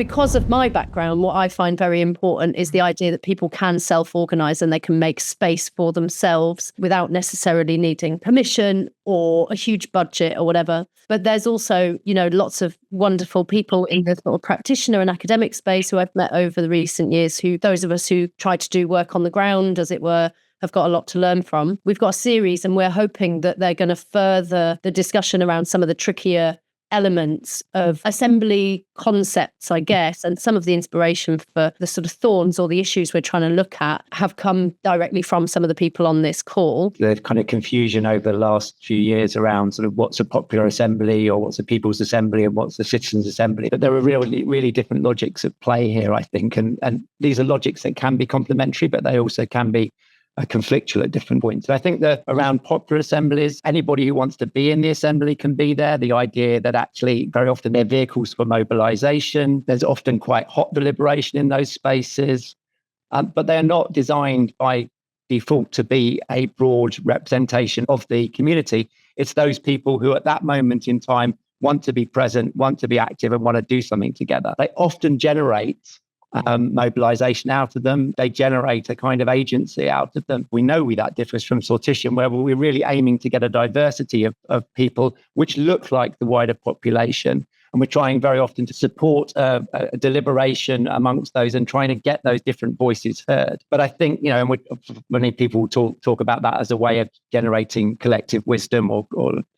because of my background, what I find very important is the idea that people can self-organise and they can make space for themselves without necessarily needing permission or a huge budget or whatever. But there's also, lots of wonderful people in the sort of practitioner and academic space who I've met over the recent years, who those of us who try to do work on the ground, as it were, have got a lot to learn from. We've got a series and we're hoping that they're going to further the discussion around some of the trickier elements of assembly concepts, I guess, and some of the inspiration for the sort of thorns or the issues we're trying to look at have come directly from some of the people on this call. The kind of confusion over the last few years around sort of what's a popular assembly or what's a people's assembly and what's a citizens' assembly. But there are really different logics at play here, I think. And these are logics that can be complementary, but they also can be conflictual at different points. And I think that around popular assemblies, anybody who wants to be in the assembly can be there. The idea that actually very often they're vehicles for mobilization. There's often quite hot deliberation in those spaces, but they're not designed by default to be a broad representation of the community. It's those people who at that moment in time want to be present, want to be active and want to do something together. They often generate mobilization out of them. They generate a kind of agency out of them. We know that differs from sortition, where we're really aiming to get a diversity of people which look like the wider population. And we're trying very often to support a deliberation amongst those and trying to get those different voices heard. But I think, and many people talk about that as a way of generating collective wisdom or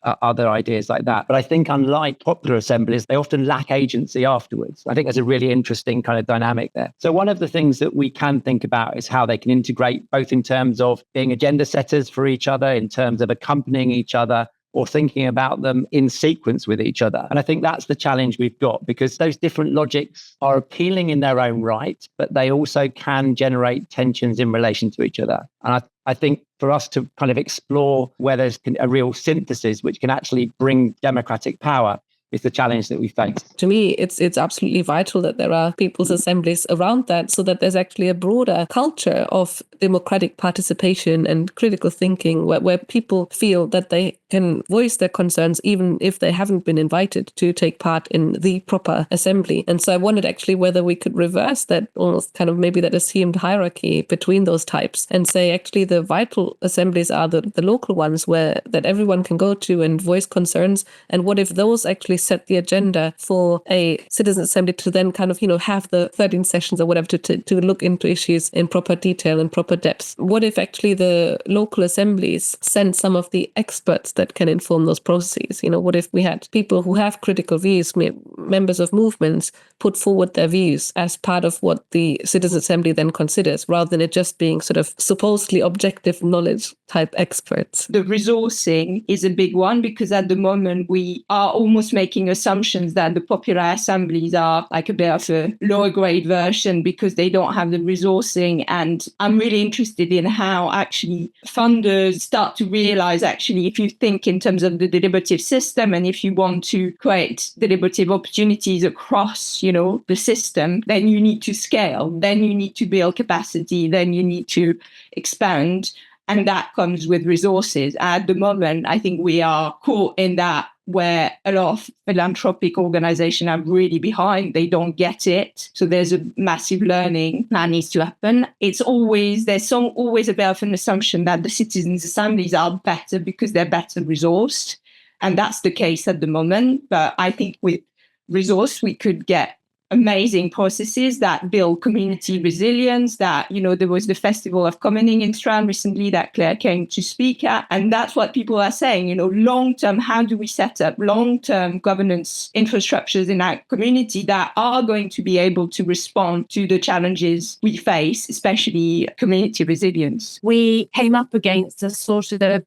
other ideas like that. But I think unlike popular assemblies, they often lack agency afterwards. I think there's a really interesting kind of dynamic there. So one of the things that we can think about is how they can integrate both in terms of being agenda setters for each other, in terms of accompanying each other, or thinking about them in sequence with each other. And I think that's the challenge we've got, because those different logics are appealing in their own right, but they also can generate tensions in relation to each other. And I think for us to kind of explore where there's a real synthesis which can actually bring democratic power is the challenge that we face. To me, it's absolutely vital that there are people's assemblies around that, so that there's actually a broader culture of democratic participation and critical thinking where people feel that they can voice their concerns even if they haven't been invited to take part in the proper assembly. And so I wondered actually whether we could reverse that, almost kind of maybe that assumed hierarchy between those types, and say actually the vital assemblies are the local ones that everyone can go to and voice concerns. And what if those actually set the agenda for a citizen assembly to then kind of, have the 13 sessions or whatever to look into issues in proper detail and proper depth? What if actually the local assemblies send some of the experts that can inform those processes? What if we had people who have critical views, members of movements, put forward their views as part of what the citizen assembly then considers, rather than it just being sort of supposedly objective knowledge type experts? The resourcing is a big one, because at the moment we are almost making assumptions that the popular assemblies are like a bit of a lower grade version because they don't have the resourcing. And I'm really interested in how actually funders start to realize, actually, if you think in terms of the deliberative system, and if you want to create deliberative opportunities across, the system, then you need to scale, then you need to build capacity, then you need to expand. And that comes with resources. At the moment, I think we are caught in that, where a lot of philanthropic organizations are really behind. They don't get it. So there's a massive learning that needs to happen. There's always a bit of an assumption that the citizens' assemblies are better because they're better resourced. And that's the case at the moment. But I think with resource, we could get amazing processes that build community resilience. That, there was the Festival of Commoning in Strand recently that Claire came to speak at. And that's what people are saying, long-term, how do we set up long-term governance infrastructures in our community that are going to be able to respond to the challenges we face, especially community resilience? We came up against a sort of,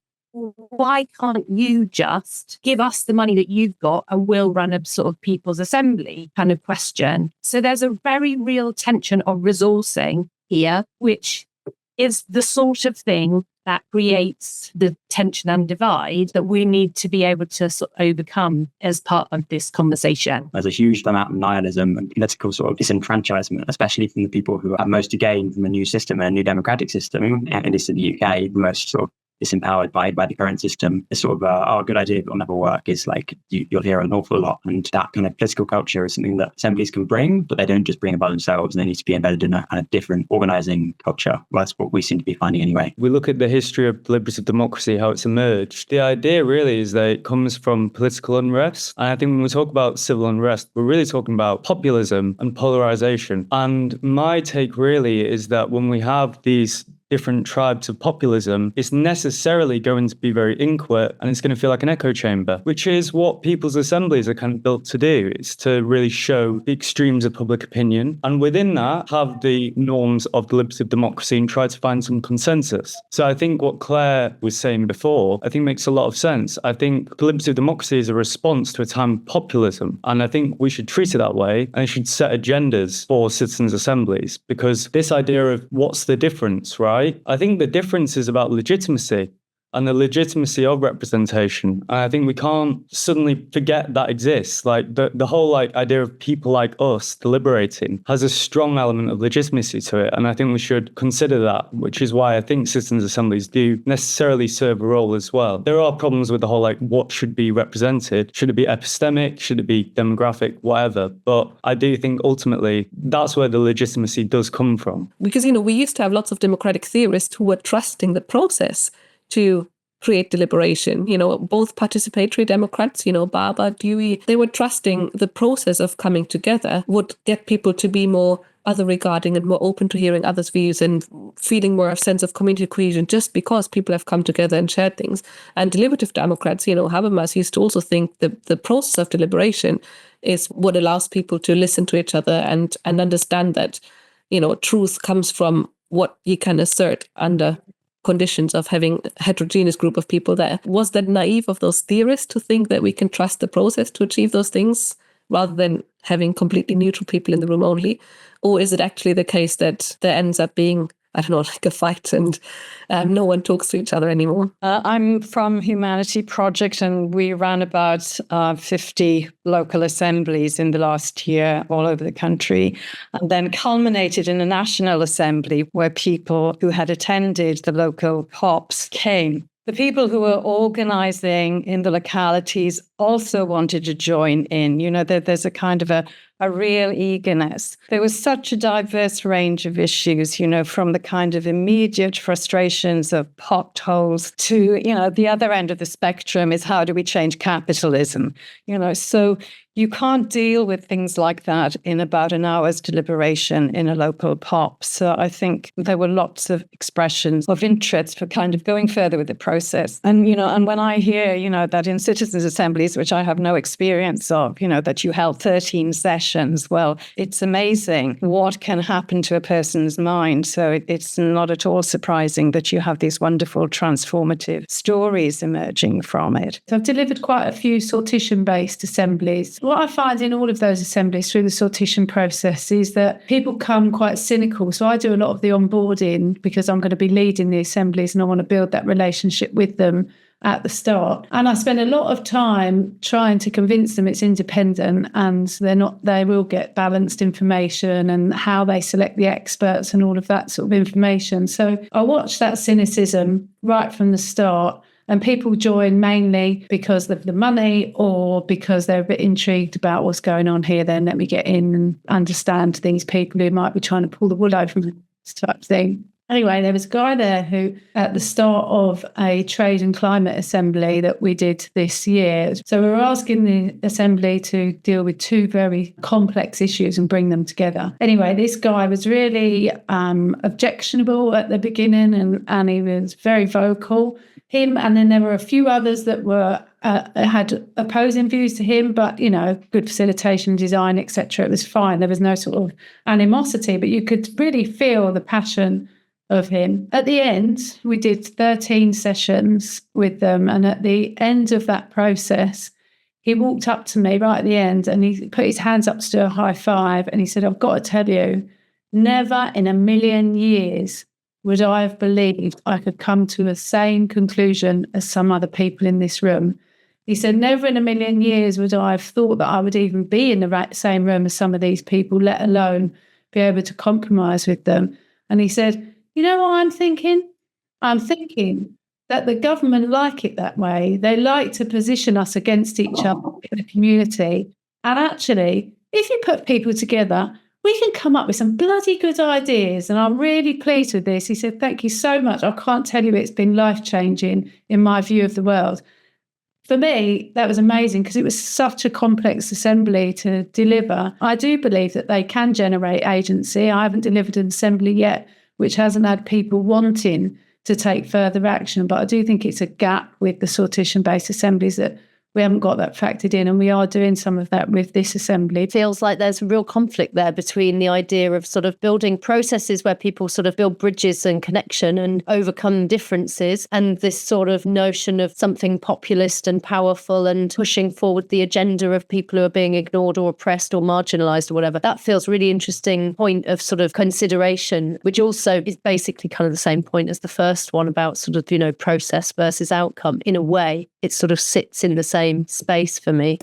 why can't you just give us the money that you've got and we'll run a sort of people's assembly kind of question? So there's a very real tension of resourcing here, which is the sort of thing that creates the tension and divide that we need to be able to sort of overcome as part of this conversation. There's a huge amount of nihilism and political sort of disenfranchisement, especially from the people who are most to gain from a new system, a new democratic system. At least in the UK, the most sort of disempowered by the current system. It's sort of a good idea will never work is like you'll hear an awful lot. And that kind of political culture is something that assemblies can bring, but they don't just bring it by themselves. They need to be embedded in a kind of different organising culture. Well, that's what we seem to be finding anyway. We look at the history of deliberative democracy, how it's emerged. The idea really is that it comes from political unrest. And I think when we talk about civil unrest, we're really talking about populism and polarisation. And my take really is that when we have these different tribes of populism, it's necessarily going to be very inchoate and it's going to feel like an echo chamber, which is what people's assemblies are kind of built to do. It's to really show the extremes of public opinion and within that have the norms of deliberative democracy and try to find some consensus. So I think what Claire was saying before, I think makes a lot of sense. I think deliberative democracy is a response to a time of populism and I think we should treat it that way and it should set agendas for citizens' assemblies because this idea of what's the difference, right? I think the difference is about legitimacy and the legitimacy of representation. And I think we can't suddenly forget that exists. Like the whole idea of people like us deliberating has a strong element of legitimacy to it. And I think we should consider that, which is why I think citizens' assemblies do necessarily serve a role as well. There are problems with the whole what should be represented. Should it be epistemic? Should it be demographic? Whatever. But I do think ultimately that's where the legitimacy does come from. Because, we used to have lots of democratic theorists who were trusting the process to create deliberation, both participatory Democrats, Barber, Dewey, they were trusting the process of coming together would get people to be more other regarding and more open to hearing others' views and feeling more of a sense of community cohesion just because people have come together and shared things. And deliberative Democrats, Habermas used to also think the process of deliberation is what allows people to listen to each other and understand that, truth comes from what you can assert under conditions of having a heterogeneous group of people there. Was that naive of those theorists to think that we can trust the process to achieve those things rather than having completely neutral people in the room only? Or is it actually the case that there ends up being, like a fight and no one talks to each other anymore? I'm from Humanity Project and we ran about 50 local assemblies in the last year all over the country and then culminated in a national assembly where people who had attended the local COPs came. The people who were organising in the localities also wanted to join in. There's a kind of a real eagerness. There was such a diverse range of issues, from the kind of immediate frustrations of potholes to, the other end of the spectrum is how do we change capitalism? So you can't deal with things like that in about an hour's deliberation in a local POP. So I think there were lots of expressions of interest for kind of going further with the process. And, and when I hear, that in citizens' assemblies, which I have no experience of, that you held 13 sessions, well, it's amazing what can happen to a person's mind. So it's not at all surprising that you have these wonderful transformative stories emerging from it. So I've delivered quite a few sortition-based assemblies. What I find in all of those assemblies through the sortition process is that people come quite cynical. So I do a lot of the onboarding because I'm going to be leading the assemblies and I want to build that relationship with them at the start. And I spend a lot of time trying to convince them it's independent and they will get balanced information and how they select the experts and all of that sort of information. So I watch that cynicism right from the start. And people join mainly because of the money or because they're a bit intrigued about what's going on here. Then let me get in and understand these people who might be trying to pull the wool over me, type thing. Anyway, there was a guy there who, at the start of a trade and climate assembly that we did this year, so we were asking the assembly to deal with two very complex issues and bring them together. Anyway, this guy was really objectionable at the beginning and he was very vocal. Him, and then there were a few others that were had opposing views to him, but good facilitation, design, etc. It was fine. There was no sort of animosity, but you could really feel the passion of him. At the end, we did 13 sessions with them, and at the end of that process, he walked up to me right at the end, and he put his hands up to do a high five, and he said, "I've got to tell you, never in a million years would I have believed I could come to the same conclusion as some other people in this room." He said, "Never in a million years would I have thought that I would even be in the same room as some of these people, let alone be able to compromise with them." And he said, "You know what I'm thinking? I'm thinking that the government like it that way. They like to position us against each other in the community. And actually, if you put people together, we can come up with some bloody good ideas. And I'm really pleased with this. He said, thank you so much. I can't tell you it's been life-changing in my view of the world. For me, that was amazing because it was such a complex assembly to deliver. I do believe that they can generate agency. I haven't delivered an assembly yet which hasn't had people wanting to take further action, but I do think it's a gap with the sortition-based assemblies that we haven't got that factored in, and we are doing some of that with this assembly. It feels like there's a real conflict there between the idea of sort of building processes where people sort of build bridges and connection and overcome differences, and this sort of notion of something populist and powerful and pushing forward the agenda of people who are being ignored or oppressed or marginalised or whatever. That feels really interesting point of sort of consideration, which also is basically kind of the same point as the first one about sort of, you know, process versus outcome. In a way, it sort of sits in the same space for me.